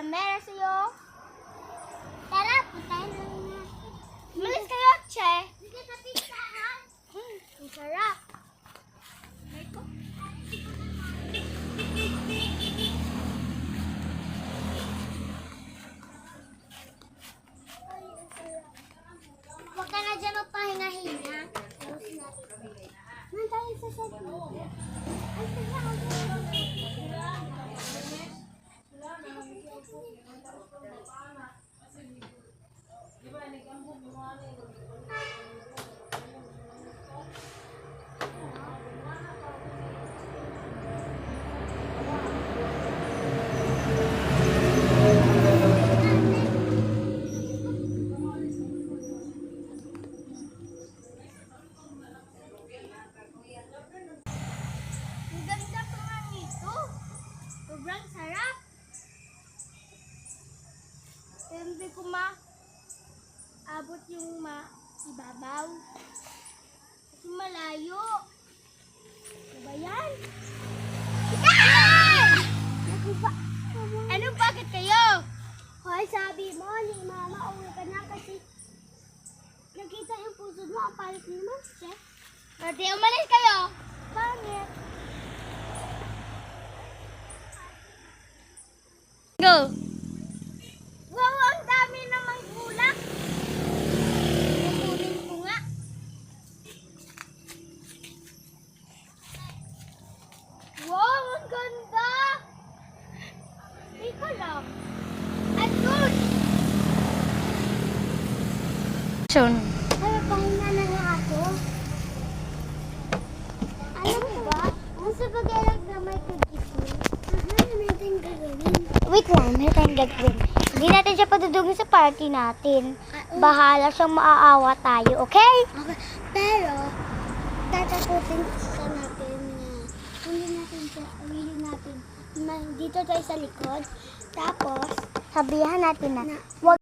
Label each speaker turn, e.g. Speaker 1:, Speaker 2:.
Speaker 1: kamera sa'yo. Tara, puntahan na natin. Malis kayo, Che. Sige sa pizza, ha? Ang sarap. Huwag ka na dyan magpahinga-hinga. Nandun tayo sa setting. Ay, ang ganda pa nga nito. Sobrang sarap. Pero hindi ko abot yung ibabaw. Kasi malayo. Ano ba yan? Ano, bakit kayo? Hoy, sabi mo ni Mama, uwi ka na kasi nakita yung puso mo, ang palit naman, Chef. Pwede umalis kayo. Bakit? Go! Wow, ang dami namang bulak. Kukunin ko nga. Wow, ang ganda! Ika lang. At good! Ay, pahinga na nga ako. Alam mo ba? Ang sa pag-alag na may kagising. Natin gagawin. Wait lang, may tayong gagawin. Hindi natin siya padudugin sa party natin. Bahala siyang maaawa tayo, okay? Okay, pero tatakutin sa natin na hindi natin na dito tayo sa likod. Tapos, sabihan natin na wag